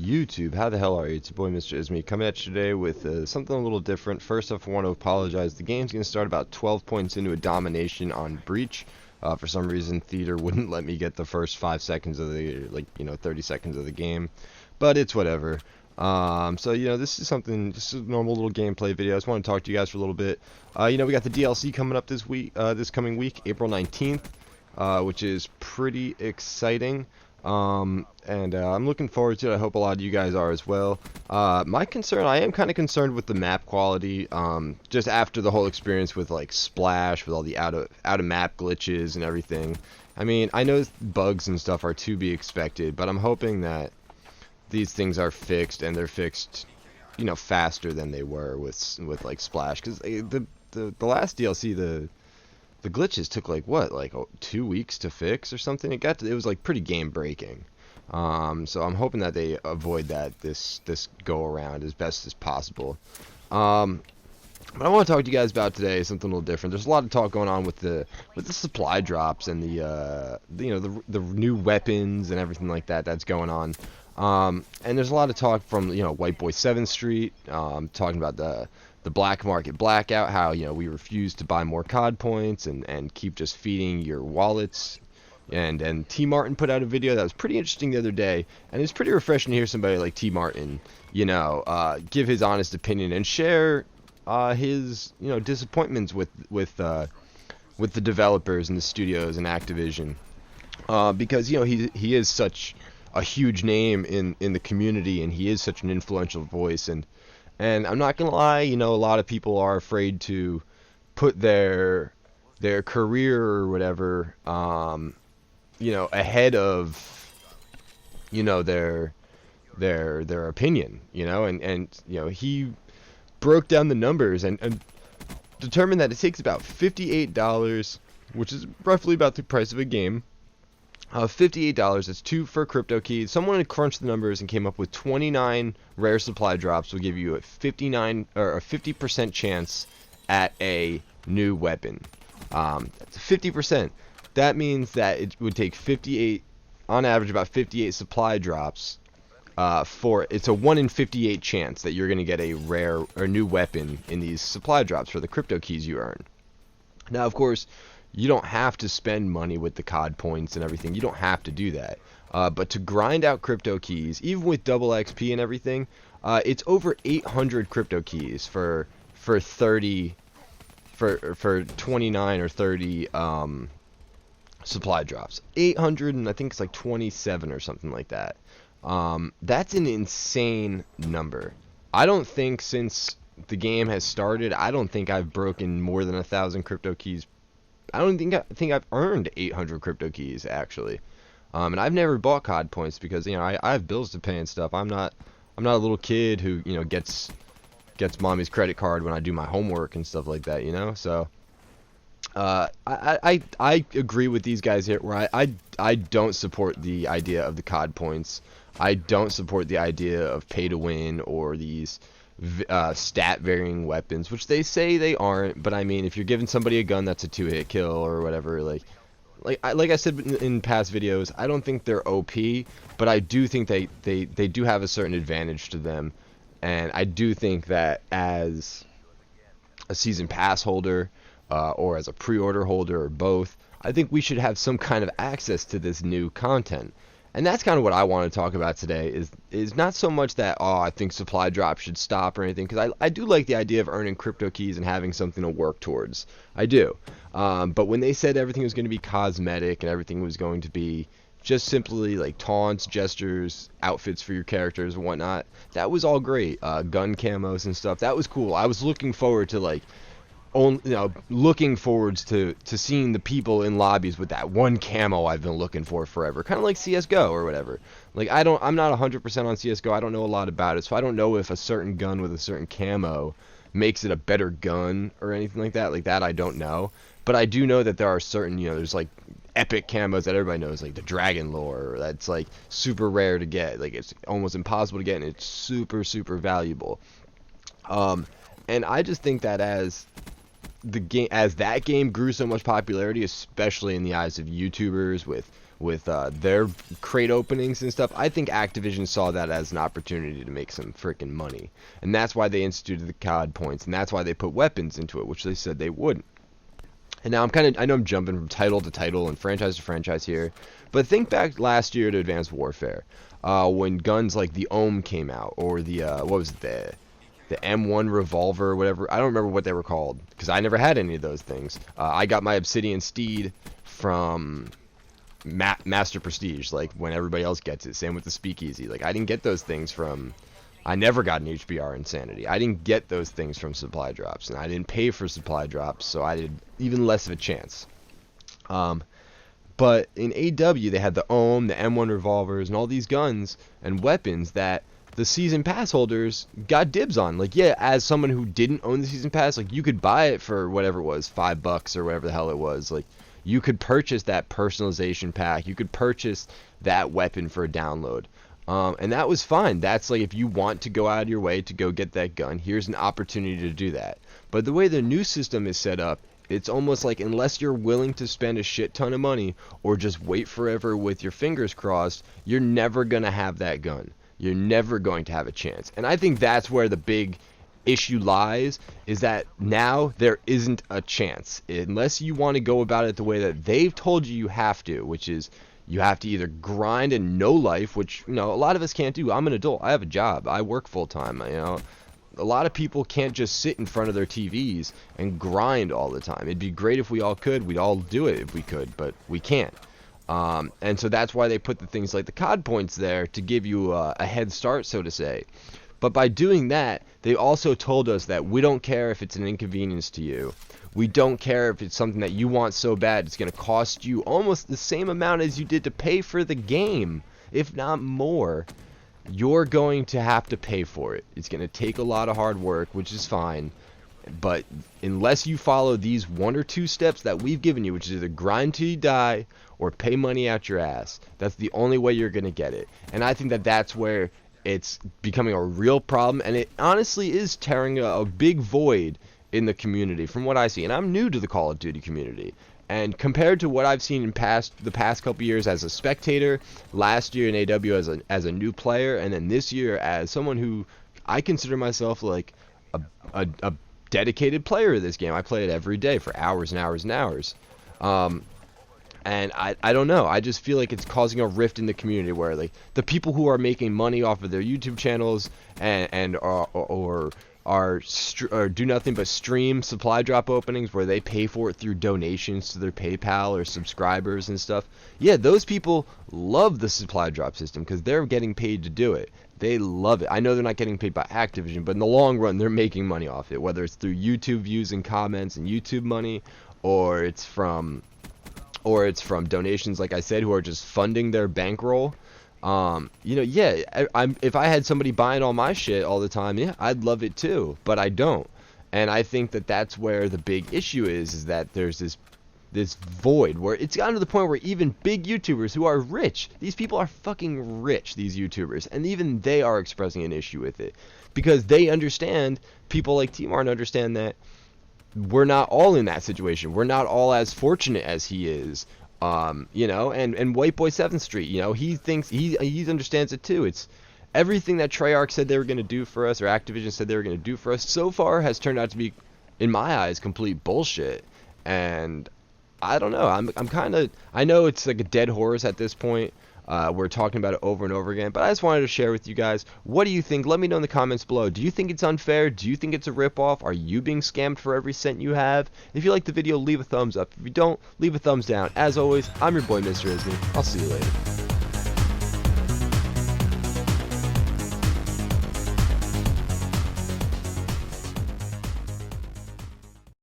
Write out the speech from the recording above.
YouTube? How the hell are you? It's your boy MISTERISME coming at you today with something a little different. First off, I want to apologize. The game's going to start about 12 points into a domination on Breach. For some reason, Theater wouldn't let me get the first 5 seconds of the, 30 seconds of the game. But it's whatever. This is a normal little gameplay video. I just want to talk to you guys for a little bit. We got the DLC coming up this coming week, April 19th, which is pretty exciting. I'm looking forward to it. I hope a lot of you guys are as well. I am kind of concerned with the map quality, just after the whole experience with like Splash, with all the out of map glitches and everything. I mean, I know bugs and stuff are to be expected, but I'm hoping that these things are fixed, and they're fixed, faster than they were with like Splash, because the last DLC, the glitches took like 2 weeks to fix or something. It was like pretty game breaking. So I'm hoping that they avoid that this go around as best as possible. What I want to talk to you guys about today is something a little different. There's a lot of talk going on with the supply drops and the new weapons and everything like that that's going on. And there's a lot of talk from White Boy 7th Street, talking about the black market blackout, how we refuse to buy more COD points and keep just feeding your wallets. And T Martin put out a video that was pretty interesting the other day, and it's pretty refreshing to hear somebody like T Martin give his honest opinion and share his disappointments with the developers and the studios and Activision, because he is such a huge name in the community, and he is such an influential voice, and I'm not gonna lie, a lot of people are afraid to put their career or whatever, ahead of their opinion, and he broke down the numbers and determined that it takes about $58, which is roughly about the price of a game. $58, that's 2 for crypto keys. Someone had crunched the numbers and came up with 29 rare supply drops will give you a 50% chance at a new weapon. That's 50%. That means that it would take 58, on average, about 58 supply drops. It's a 1 in 58 chance that you're going to get a rare or new weapon in these supply drops for the crypto keys you earn. Now, of course, you don't have to spend money with the COD points and everything. You don't have to do that. But to grind out crypto keys, even with double XP and everything, it's over 800 crypto keys for 29 or 30 supply drops. 800, and I think it's like 27 or something like that. That's an insane number. I don't think since the game has started, I don't think I've broken more than 1,000 crypto keys. I think I've earned 800 crypto keys, actually. And I've never bought COD points because I have bills to pay and stuff. I'm not a little kid who gets mommy's credit card when I do my homework and stuff like that. So I agree with these guys here, where I don't support the idea of the COD points. I don't support the idea of pay to win or these stat varying weapons, which they say they aren't, but I mean, if you're giving somebody a gun that's a 2-hit kill or whatever, like I said in past videos, I don't think they're OP, but I do think they do have a certain advantage to them, and I do think that as a season pass holder, or as a pre-order holder, or both, I think we should have some kind of access to this new content. And that's kind of what I want to talk about today, is not so much that, I think supply drops should stop or anything, because I do like the idea of earning crypto keys and having something to work towards. I do. But when they said everything was going to be cosmetic and everything was going to be just simply like taunts, gestures, outfits for your characters and whatnot, that was all great. Gun camos and stuff, that was cool. I was looking forward to to seeing the people in lobbies with that one camo I've been looking for forever, kind of like CS:GO or whatever. Like I'm not 100% on CS:GO. I don't know a lot about it, so I don't know if a certain gun with a certain camo makes it a better gun or anything like that. Like that, I don't know. But I do know that there are certain, there's like epic camos that everybody knows, like the Dragon Lore, that's like super rare to get. Like it's almost impossible to get, and it's super, super valuable. And I just think that as the game, as that game grew so much popularity, especially in the eyes of YouTubers with their crate openings and stuff, I think Activision saw that as an opportunity to make some freaking money, and that's why they instituted the COD points, and that's why they put weapons into it, which they said they wouldn't. And now I know I'm jumping from title to title and franchise to franchise here, but think back last year to Advanced Warfare, when guns like the Ohm came out, or the what was it, the M1 revolver or whatever. I don't remember what they were called because I never had any of those things. I got my Obsidian Steed from Master Prestige, like when everybody else gets it. Same with the Speakeasy. Like I didn't get those things from. I never got an HBR Insanity. I didn't get those things from supply drops, and I didn't pay for supply drops, so I had even less of a chance. But in AW, they had the Ohm, the M1 revolvers, and all these guns and weapons that the season pass holders got dibs on. Like, yeah, as someone who didn't own the season pass, like you could buy it for whatever it was, $5 or whatever the hell it was. Like, you could purchase that personalization pack. You could purchase that weapon for a download. And that was fine. That's like, if you want to go out of your way to go get that gun, here's an opportunity to do that. But the way the new system is set up, it's almost like unless you're willing to spend a shit ton of money or just wait forever with your fingers crossed, you're never going to have that gun. You're never going to have a chance. And I think that's where the big issue lies, is that now there isn't a chance. Unless you want to go about it the way that they've told you have to, which is you have to either grind and know life, which, you know, a lot of us can't do. I'm an adult. I have a job. I work full time. You know, a lot of people can't just sit in front of their TVs and grind all the time. It'd be great if we all could. We'd all do it if we could, but we can't. And so that's why they put the things like the COD points there to give you a head start, so to say. But by doing that, they also told us that we don't care if it's an inconvenience to you. We don't care if it's something that you want so bad it's going to cost you almost the same amount as you did to pay for the game, if not more. You're going to have to pay for it. It's going to take a lot of hard work, which is fine. But unless you follow these 1 or 2 steps that we've given you, which is either grind till you die or pay money out your ass, that's the only way you're going to get it. And I think that that's where it's becoming a real problem, and it honestly is tearing a big void in the community from what I see. And I'm new to the Call of Duty community, and compared to what I've seen in the past couple years as a spectator, last year in AW as a new player, and then this year as someone who I consider myself like a dedicated player of this game. I play it every day for hours and hours and hours. And I don't know. I just feel like it's causing a rift in the community where like the people who are making money off of their YouTube channels and do nothing but stream supply drop openings where they pay for it through donations to their PayPal or subscribers and stuff. Yeah, those people love the supply drop system because they're getting paid to do it. They love it. I know they're not getting paid by Activision, but in the long run, they're making money off it, whether it's through YouTube views and comments and YouTube money, or it's from donations, like I said, who are just funding their bankroll. You know, yeah, if I had somebody buying all my shit all the time, yeah, I'd love it too, but I don't. And I think that that's where the big issue is that there's this void where it's gotten to the point where even big YouTubers who are rich, these people are fucking rich, these YouTubers, and even they are expressing an issue with it because they understand, people like T-Martin understand that we're not all in that situation. We're not all as fortunate as he is. You know, and White Boy 7th Street, you know, he thinks he understands it too. It's everything that Treyarch said they were going to do for us, or Activision said they were going to do for us, so far has turned out to be, in my eyes, complete bullshit. And I don't know. I'm kind of, I know it's like a dead horse at this point. We're talking about it over and over again, but I just wanted to share with you guys. What do you think? Let me know in the comments below. Do you think it's unfair? Do you think it's a ripoff? Are you being scammed for every cent you have? If you like the video, leave a thumbs up. If you don't, leave a thumbs down. As always, I'm your boy, MISTERISME. I'll see you later.